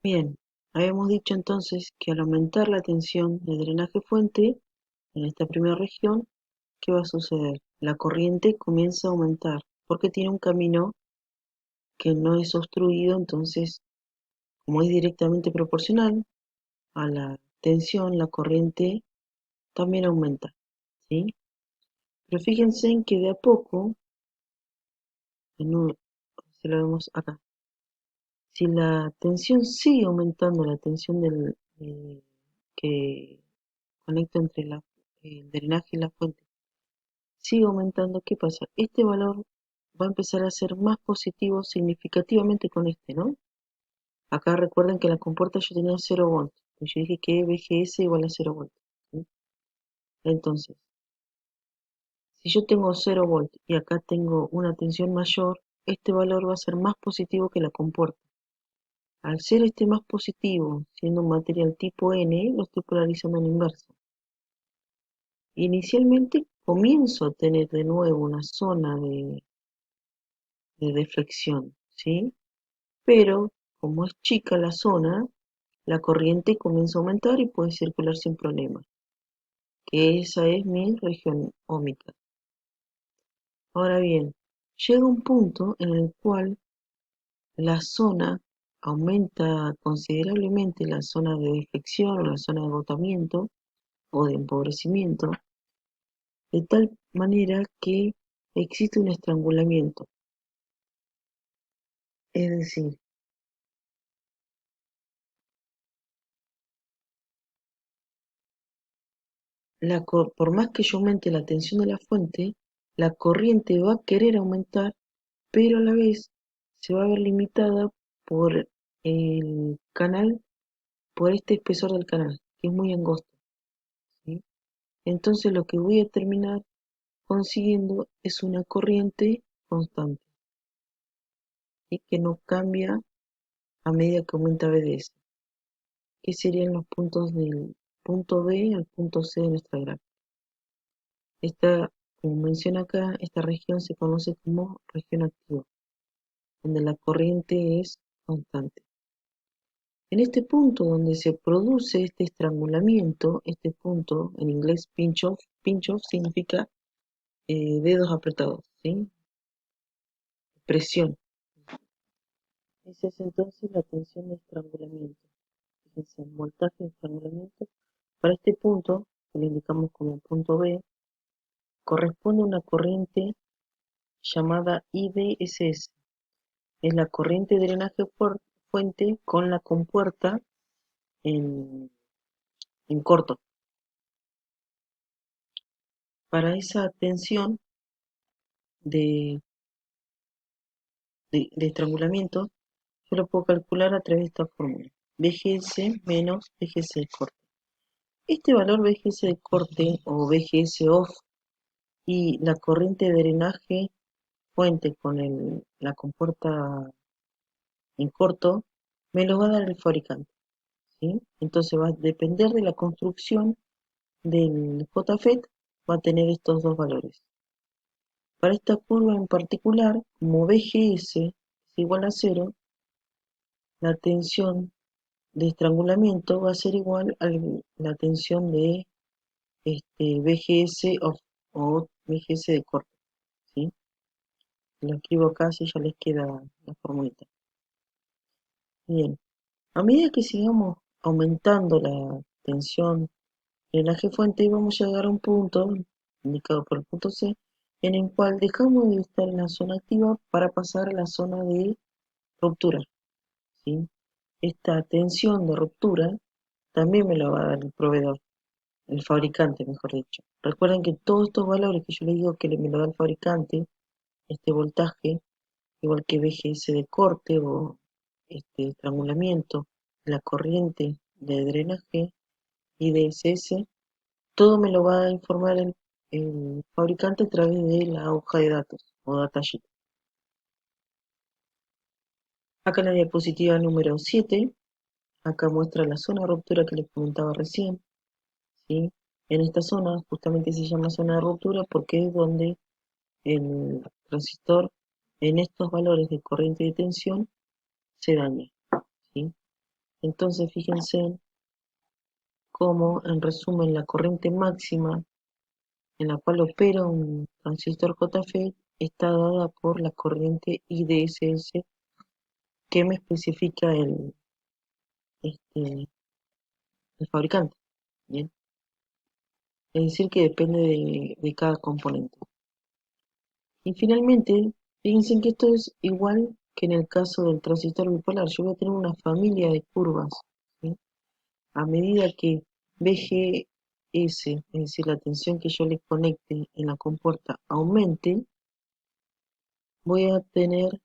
Bien, habíamos dicho entonces que al aumentar la tensión de drenaje fuente en esta primera región, ¿qué va a suceder? La corriente comienza a aumentar porque tiene un camino que no es obstruido, entonces, como es directamente proporcional a la tensión, la corriente también aumenta, ¿sí? Pero fíjense en que de a poco, si lo vemos acá, si la tensión sigue aumentando, la tensión que conecta entre el drenaje y la fuente sigue aumentando, ¿qué pasa? Este valor va a empezar a ser más positivo significativamente con este, ¿no? Acá recuerden que en la compuerta yo tenía 0 volts, y yo dije que VGS igual a 0 volts, ¿sí? Entonces, si yo tengo 0 volts y acá tengo una tensión mayor, este valor va a ser más positivo que la compuerta. Al ser este más positivo, siendo un material tipo N, lo estoy polarizando en inversa. Inicialmente comienzo a tener de nuevo una zona de deflexión, ¿sí? Pero como es chica la zona, la corriente comienza a aumentar y puede circular sin problema, que esa es mi región óhmica. Ahora bien, llega un punto en el cual la zona aumenta considerablemente, la zona de deflexión o la zona de agotamiento o de empobrecimiento, de tal manera que existe un estrangulamiento. Es decir, por más que yo aumente la tensión de la fuente, la corriente va a querer aumentar, pero a la vez se va a ver limitada por el canal, por este espesor del canal, que es muy angosto, ¿sí? Entonces lo que voy a terminar consiguiendo es una corriente constante y que no cambia a medida que aumenta BDS, que serían los puntos del punto B al punto C de nuestra gráfica. Esta, como menciona acá, esta región se conoce como región activa, donde la corriente es constante. En este punto donde se produce este estrangulamiento, este punto en inglés pinch off significa dedos apretados, ¿sí? Presión. Esa es entonces la tensión de estrangulamiento. Fíjense, el voltaje de estrangulamiento. Para este punto, que lo indicamos como punto B, corresponde a una corriente llamada IDSS. Es la corriente de drenaje fuente con la compuerta en, en corto. Para esa tensión de, de estrangulamiento, yo lo puedo calcular a través de esta fórmula. VGS menos VGS de corte. Este valor VGS de corte o VGS off y la corriente de drenaje fuente con la compuerta en corto me lo va a dar el fabricante, ¿sí? Entonces va a depender de la construcción del JFET, va a tener estos dos valores. Para esta curva en particular, como VGS es igual a 0, la tensión de estrangulamiento va a ser igual a la tensión de VGS o VGS de corte, ¿sí? Lo escribo acá si ya les queda la formulita. Bien, a medida que sigamos aumentando la tensión del drenaje fuente, vamos a llegar a un punto, indicado por el punto C, en el cual dejamos de estar en la zona activa para pasar a la zona de ruptura, ¿sí? Esta tensión de ruptura también me la va a dar el proveedor, el fabricante, mejor dicho. Recuerden que todos estos valores que yo les digo que me lo da el fabricante, este voltaje, igual que VGS de corte o este estrangulamiento, la corriente de drenaje y DSS, todo me lo va a informar el fabricante a través de la hoja de datos o datasheet. Acá en la diapositiva número 7, acá muestra la zona de ruptura que les comentaba recién, ¿sí? En esta zona justamente se llama zona de ruptura porque es donde el transistor en estos valores de corriente y de tensión se daña, ¿sí? Entonces fíjense cómo, en resumen, la corriente máxima en la cual opera un transistor JFET está dada por la corriente IDSS que me especifica este, el fabricante. Bien, es decir, que depende de cada componente. Y finalmente, fíjense que esto es igual que en el caso del transistor bipolar. Yo voy a tener una familia de curvas, ¿sí? A medida que VGS, es decir, la tensión que yo le conecte en la compuerta, aumente, voy a tener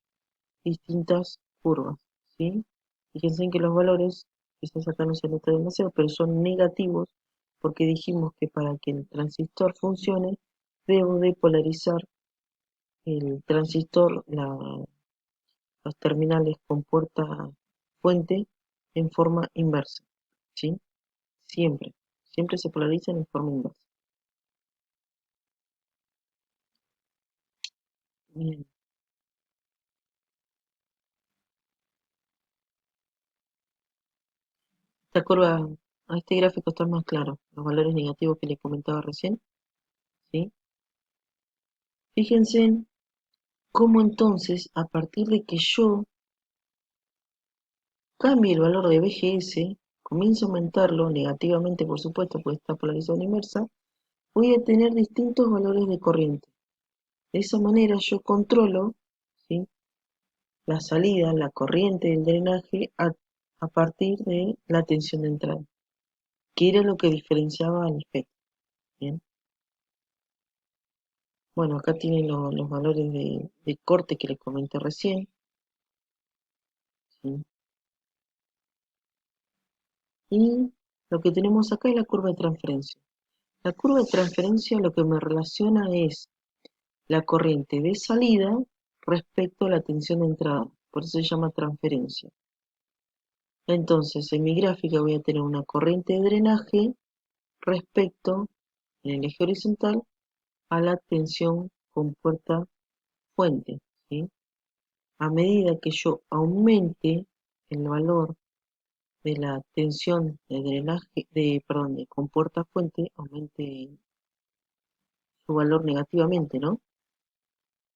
distintas curvas, ¿sí? Fíjense que los valores, quizás acá no se nota demasiado, pero son negativos porque dijimos que para que el transistor funcione, debo de polarizar el transistor, los terminales con puerta fuente en forma inversa, ¿sí? Siempre, siempre se polarizan en forma inversa. Bien, esta curva, a este gráfico está más claro, los valores negativos que les comentaba recién, ¿sí? Fíjense cómo entonces, a partir de que yo cambie el valor de BGS, comienzo a aumentarlo negativamente, por supuesto, porque está polarizado inversa, voy a tener distintos valores de corriente. De esa manera yo controlo, ¿sí?, la salida, la corriente del drenaje a partir de la tensión de entrada, que era lo que diferenciaba al efecto. Bien. Bueno, acá tienen los valores de corte que les comenté recién, ¿sí? Y lo que tenemos acá es la curva de transferencia. La curva de transferencia lo que me relaciona es la corriente de salida respecto a la tensión de entrada, por eso se llama transferencia. Entonces, en mi gráfica voy a tener una corriente de drenaje respecto, en el eje horizontal, a la tensión con puerta fuente, ¿sí? A medida que yo aumente el valor de la tensión de drenaje, perdón, de compuerta fuente, aumente su valor negativamente, ¿no?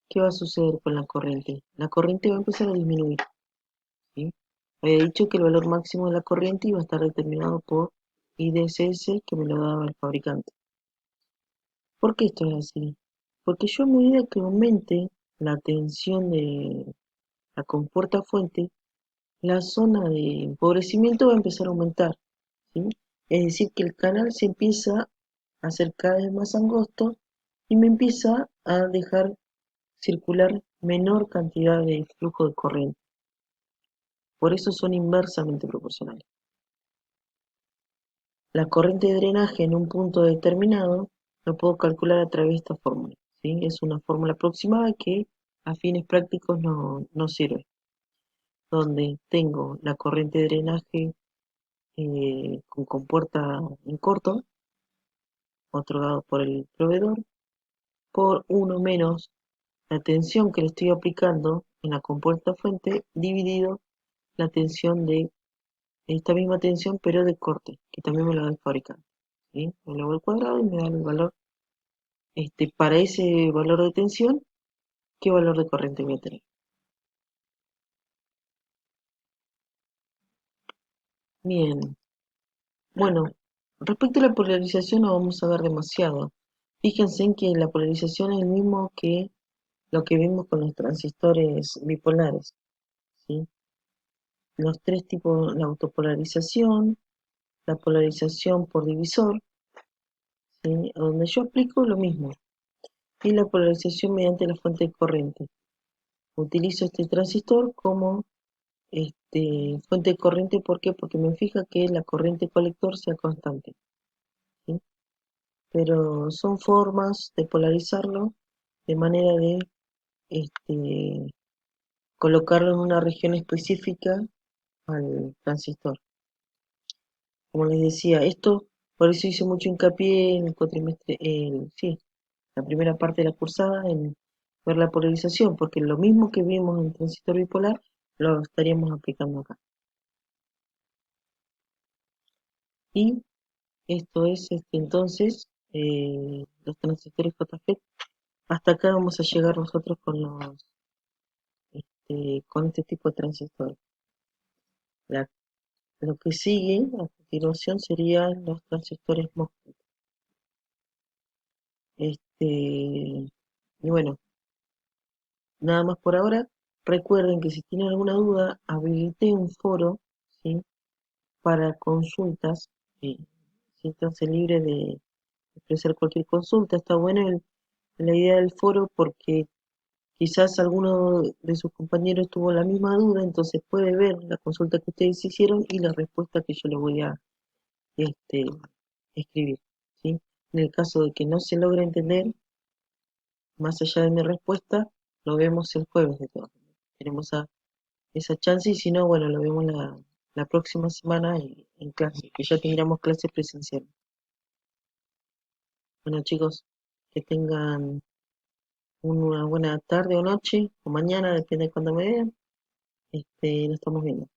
¿Qué va a suceder con la corriente? La corriente va a empezar a disminuir, ¿sí? Había dicho que el valor máximo de la corriente iba a estar determinado por IDSS que me lo daba el fabricante. ¿Por qué esto es así? Porque yo a medida que aumente la tensión de la compuerta fuente, la zona de empobrecimiento va a empezar a aumentar, ¿sí? Es decir, que el canal se empieza a hacer cada vez más angosto y me empieza a dejar circular menor cantidad de flujo de corriente. Por eso son inversamente proporcionales. La corriente de drenaje en un punto determinado lo puedo calcular a través de esta fórmula, ¿sí? Es una fórmula aproximada que a fines prácticos no sirve, donde tengo la corriente de drenaje con compuerta en corto, otorgado por el proveedor, por 1 menos la tensión que le estoy aplicando en la compuerta fuente, dividido la tensión de esta misma tensión, pero de corte, que también me lo da el fabricante, ¿sí? Me lo hago al cuadrado y me da el valor, para ese valor de tensión, ¿qué valor de corriente voy a tener? Bien, bueno, respecto a la polarización no vamos a ver demasiado. Fíjense en que la polarización es el mismo que lo que vimos con los transistores bipolares, ¿sí? Los tres tipos, la autopolarización, la polarización por divisor, ¿sí?, donde yo aplico lo mismo, y la polarización mediante la fuente de corriente. Utilizo este transistor como fuente de corriente, ¿por qué? Porque me fija que la corriente colector sea constante, ¿sí? Pero son formas de polarizarlo de manera de este, colocarlo en una región específica al transistor. Como les decía, esto por eso hice mucho hincapié en el cuatrimestre, sí, la primera parte de la cursada en ver la polarización, porque lo mismo que vimos en transistor bipolar lo estaríamos aplicando acá. Y esto es entonces los transistores JFET. Hasta acá vamos a llegar nosotros con este tipo de transistores. La- lo que sigue a continuación serían los transistores MOSFET. Y bueno, nada más por ahora. Recuerden que si tienen alguna duda, habilité un foro, ¿sí? Para consultas. eh, Siéntanse libres de ofrecer cualquier consulta. Está buena la idea del foro porque quizás alguno de sus compañeros tuvo la misma duda, entonces puede ver la consulta que ustedes hicieron y la respuesta que yo le voy a este, escribir, ¿sí? En el caso de que no se logre entender, más allá de mi respuesta, lo vemos el jueves de todas maneras. Tenemos esa chance y si no, bueno, lo vemos la próxima semana en clase, que ya tendríamos clase presencial. Bueno chicos, que tengan una buena tarde o noche o mañana, depende de cuando me vean. Nos estamos viendo.